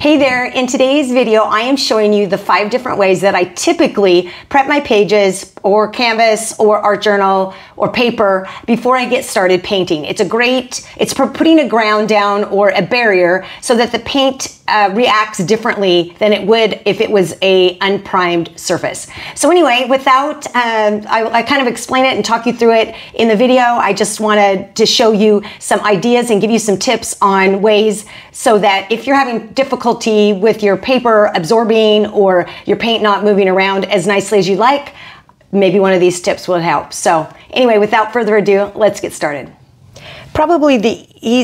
Hey there, in today's video I am showing you the 5 different ways that I typically prep my pages or canvas or art journal or paper before I get started painting. It's for putting a ground down or a barrier so that the paint reacts differently than it would if it was a unprimed surface. So anyway, without, I kind of explain it and talk you through it in the video. I just wanted to show you some ideas and give you some tips on ways so that if you're having difficulty with your paper absorbing or your paint not moving around as nicely as you like, maybe one of these tips will help. So anyway, without further ado, let's get started. Probably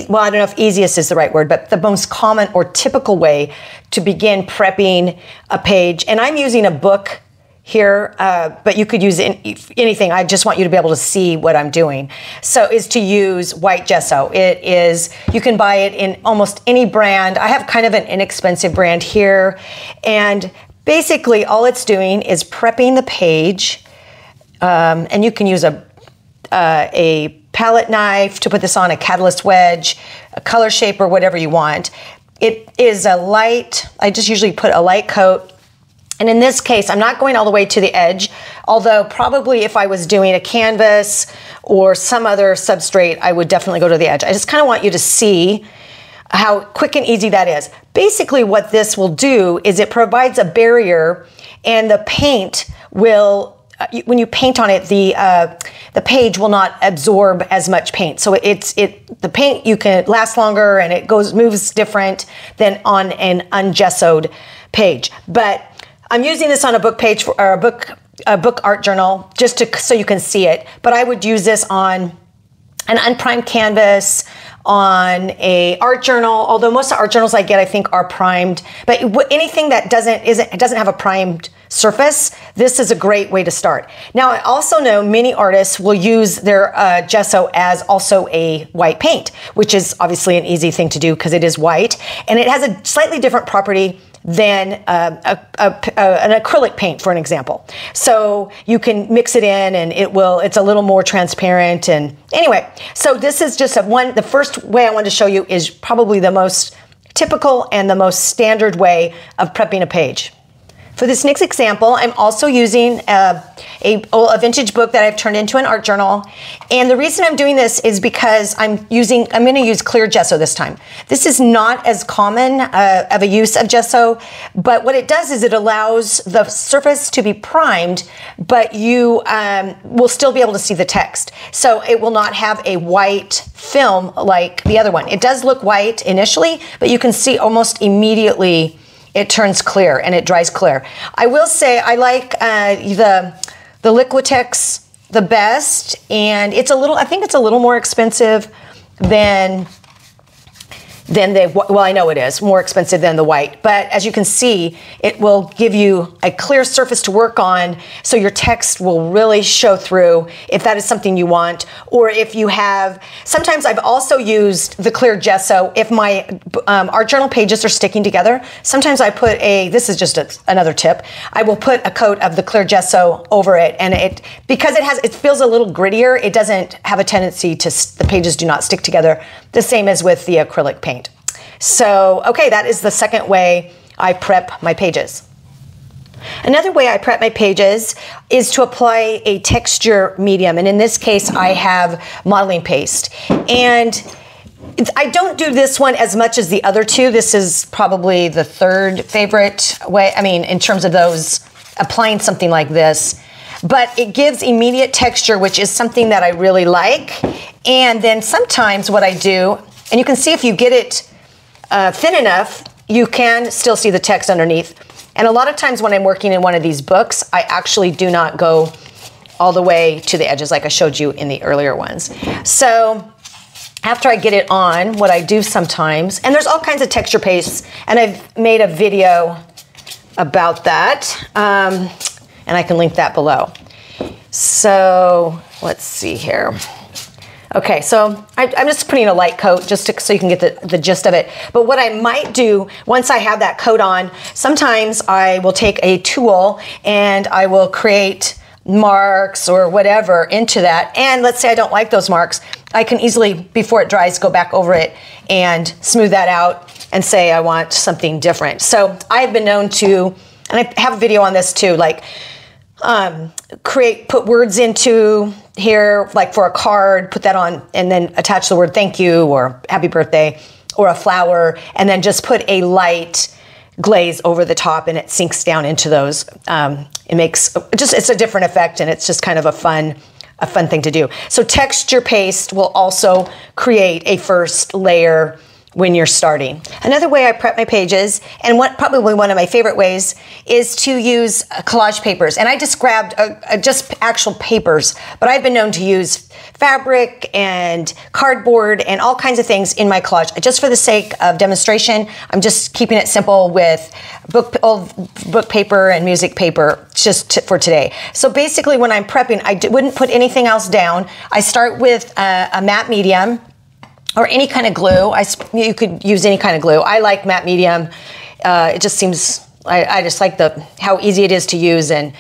well, I don't know if easiest is the right word, but the most common or typical way to begin prepping a page, and I'm using a book here, but you could use anything. I just want you to be able to see what I'm doing. So is to use white gesso. You can buy it in almost any brand. I have kind of an inexpensive brand here, and basically all it's doing is prepping the page, and you can use a palette knife to put this on, a catalyst wedge, a color shaper, whatever you want. It is a light, I just usually put a light coat. And in this case, I'm not going all the way to the edge, although probably if I was doing a canvas or some other substrate, I would definitely go to the edge. I just kind of want you to see how quick and easy that is. Basically what this will do is it provides a barrier, and the paint will, when you paint on it, the page will not absorb as much paint. So the paint, you can last longer and it moves different than on an ungessoed page. But I'm using this on a book page or a book art journal just so you can see it. But I would use this on an unprimed canvas, on a art journal, although most of the art journals I get I think are primed, but anything that doesn't have a primed surface, this is a great way to start. Now I also know many artists will use their gesso as also a white paint, which is obviously an easy thing to do because it is white, and it has a slightly different property than an acrylic paint, for an example. So you can mix it in and it's a little more transparent. And anyway, so this is just the first way I wanted to show you is probably the most typical and the most standard way of prepping a page. For this next example, I'm also using a vintage book that I've turned into an art journal. And the reason I'm doing this is because I'm going to use clear gesso this time. This is not as common of a use of gesso, but what it does is it allows the surface to be primed, but you will still be able to see the text. So it will not have a white film like the other one. It does look white initially, but you can see almost immediately it turns clear and it dries clear. I will say I like the Liquitex the best, and I think it's a little more expensive than well, I know it is more expensive than the white, but as you can see, it will give you a clear surface to work on, so your text will really show through if that is something you want. Or if you have, sometimes I've also used the clear gesso if my art journal pages are sticking together. Sometimes I put this is just another tip, I will put a coat of the clear gesso over it, and because it feels a little grittier, it doesn't have a tendency the pages do not stick together, the same as with the acrylic paint. So, okay, that is the second way I prep my pages. Another way I prep my pages is to apply a texture medium, and in this case I have modeling paste. And I don't do this one as much as the other two. This is probably the third favorite way, in terms of those, applying something like this. But it gives immediate texture, which is something that I really like. And then sometimes what I do, and you can see if you get it thin enough, you can still see the text underneath. And a lot of times when I'm working in one of these books, I actually do not go all the way to the edges like I showed you in the earlier ones. So after I get it on, what I do sometimes, and there's all kinds of texture pastes, and I've made a video about that, and I can link that below. So let's see here. Okay, so I'm just putting a light coat just so you can get the gist of it. But what I might do once I have that coat on, sometimes I will take a tool and I will create marks or whatever into that. And let's say I don't like those marks, I can easily, before it dries, go back over it and smooth that out and say I want something different. So I've been known to, and I have a video on this too, like put words into here, like for a card, put that on and then attach the word thank you or happy birthday or a flower, and then just put a light glaze over the top and it sinks down into those. It makes it's a different effect, and it's just kind of a fun thing to do. So texture paste will also create a first layer when you're starting. Another way I prep my pages, and probably one of my favorite ways, is to use collage papers. And I just grabbed just actual papers, but I've been known to use fabric and cardboard and all kinds of things in my collage. Just for the sake of demonstration, I'm just keeping it simple with old book paper and music paper just for today. So basically when I'm prepping, I wouldn't put anything else down. I start with a matte medium, or any kind of glue. You could use any kind of glue. I like matte medium. It just seems, I just like how easy it is to use and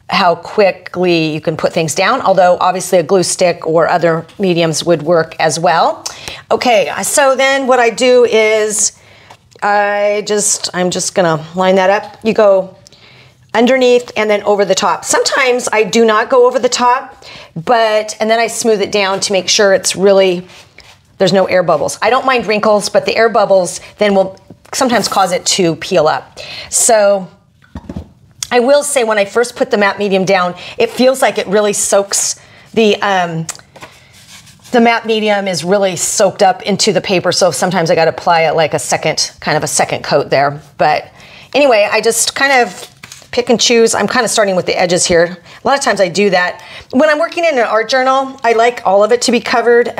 how quickly you can put things down, although obviously a glue stick or other mediums would work as well. Okay, so then what I do is I'm just gonna line that up. You go underneath and then over the top. Sometimes I do not go over the top, and then I smooth it down to make sure it's really, there's no air bubbles. I don't mind wrinkles, but the air bubbles then will sometimes cause it to peel up. So I will say when I first put the matte medium down, it feels like it really soaks, the matte medium is really soaked up into the paper. So sometimes I got to apply it like a second coat there. But anyway, I just kind of pick and choose. I'm kind of starting with the edges here. A lot of times I do that. When I'm working in an art journal, I like all of it to be covered.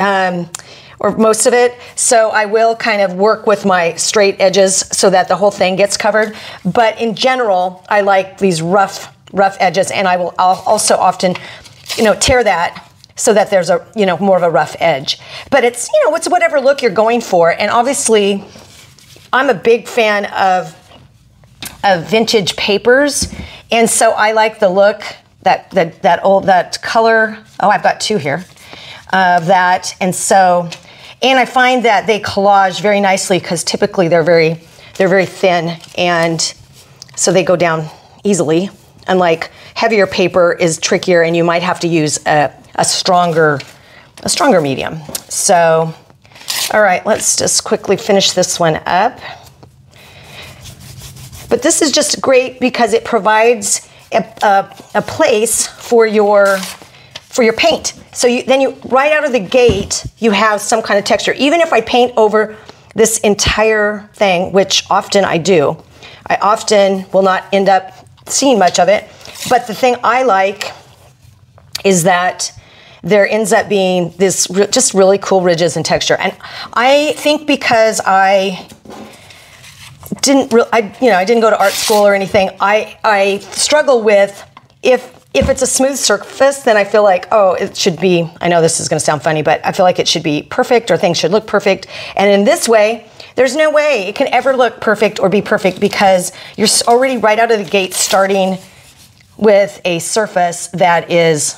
Or most of it. So I will kind of work with my straight edges so that the whole thing gets covered. But in general, I like these rough edges, and I'll also often, tear that so that there's more of a rough edge. But it's whatever look you're going for. And obviously, I'm a big fan of vintage papers, and so I like the look that color. Oh, I've got two here of that, and I find that they collage very nicely because typically they're very thin, and so they go down easily. Unlike heavier paper is trickier, and you might have to use a stronger medium. So, all right, let's just quickly finish this one up. But this is just great because it provides a place for your paint. So then right out of the gate, you have some kind of texture. Even if I paint over this entire thing, which often I do, I often will not end up seeing much of it. But the thing I like is that there ends up being this just really cool ridges and texture. And I think because I didn't go to art school or anything, I struggle with if it's a smooth surface, then I feel like, oh, it should be, I know this is going to sound funny, but I feel like it should be perfect, or things should look perfect. And in this way, there's no way it can ever look perfect or be perfect because you're already right out of the gate starting with a surface that is,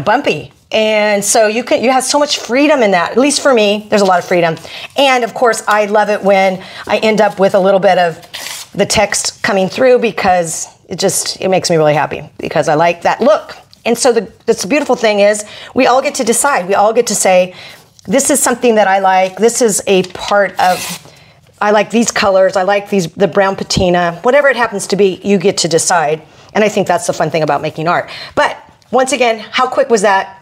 bumpy. And so you have so much freedom in that. At least for me, there's a lot of freedom. And of course, I love it when I end up with a little bit of the text coming through because it makes me really happy because I like that look. And so the beautiful thing is we all get to decide. We all get to say, this is something that I like. This is a part of, I like these colors. I like the brown patina, whatever it happens to be, you get to decide. And I think that's the fun thing about making art. But once again, how quick was that?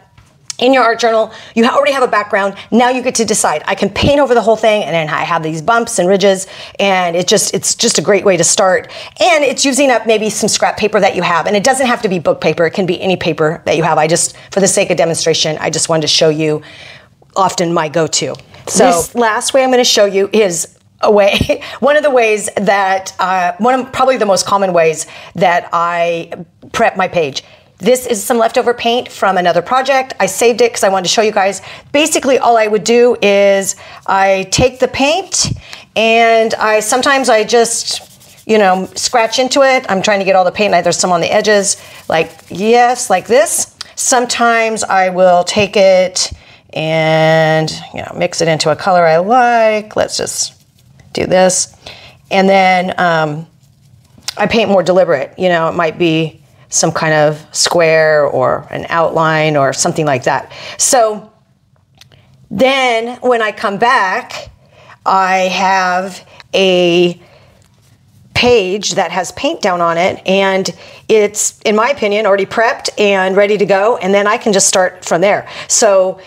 In your art journal, you already have a background. Now you get to decide. I can paint over the whole thing, and then I have these bumps and ridges, and it's just a great way to start. And it's using up maybe some scrap paper that you have, and it doesn't have to be book paper. It can be any paper that you have. For the sake of demonstration, I just wanted to show you often my go-to. So this last way I'm going to show you is one of the ways that, probably the most common ways that I prep my page. This is some leftover paint from another project. I saved it because I wanted to show you guys. Basically, all I would do is I take the paint and sometimes I just, scratch into it. I'm trying to get all the paint. There's some on the edges, like this. Sometimes I will take it and, you know, mix it into a color I like. Let's just do this. And then I paint more deliberate. You know, it might be some kind of square or an outline or something like that. So then when I come back, I have a page that has paint down on it, and it's, in my opinion, already prepped and ready to go, and then I can just start from there. So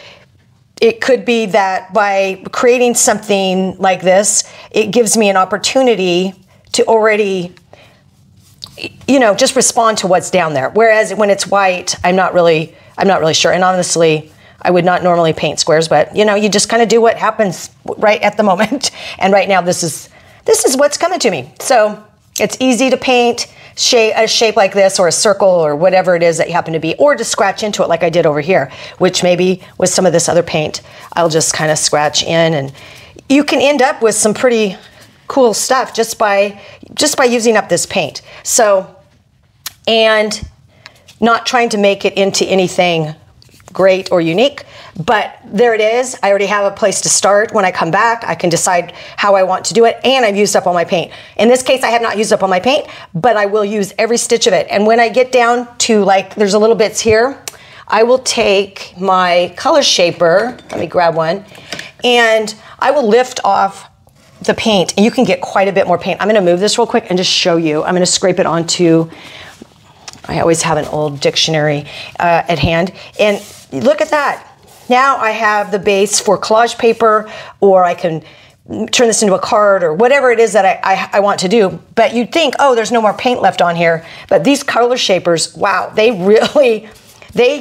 it could be that by creating something like this, it gives me an opportunity to already, you know, just respond to what's down there. Whereas when it's white, I'm not really sure. And honestly, I would not normally paint squares, but you know, you just kind of do what happens right at the moment. And right now, this is what's coming to me. So it's easy to paint a shape like this, or a circle, or whatever it is that you happen to be, or to scratch into it like I did over here, which maybe with some of this other paint, I'll just kind of scratch in, and you can end up with some pretty cool stuff just by using up this paint. So, and not trying to make it into anything great or unique, but there it is. I already have a place to start. When I come back, I can decide how I want to do it, and I've used up all my paint. In this case, I have not used up all my paint, but I will use every stitch of it. And when I get down to, like, there's a little bits here, I will take my color shaper, let me grab one, and I will lift off the paint, and you can get quite a bit more paint. I'm gonna move this real quick and just show you. I'm gonna scrape it onto, I always have an old dictionary at hand, and look at that. Now I have the base for collage paper, or I can turn this into a card, or whatever it is that I want to do. But you'd think, oh, there's no more paint left on here. But these color shapers, wow, they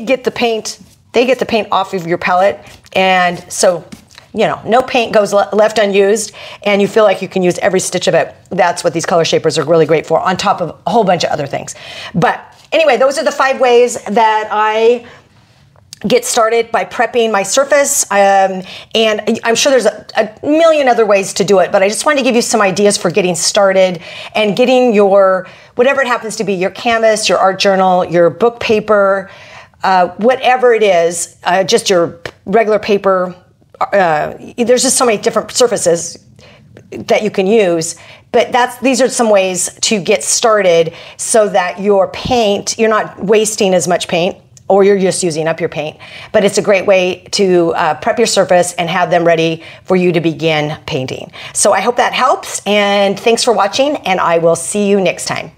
get the paint off of your palette. And so, you know, no paint goes left unused, and you feel like you can use every stitch of it. That's what these color shapers are really great for, on top of a whole bunch of other things. But anyway, those are the 5 ways that I get started by prepping my surface, and I'm sure there's a million other ways to do it, but I just wanted to give you some ideas for getting started and getting your, whatever it happens to be, your canvas, your art journal, your book paper, whatever it is, just your regular paper. There's just so many different surfaces that you can use, but these are some ways to get started so that your paint, you're not wasting as much paint, or you're just using up your paint. But it's a great way to prep your surface and have them ready for you to begin painting. So I hope that helps, and thanks for watching, and I will see you next time.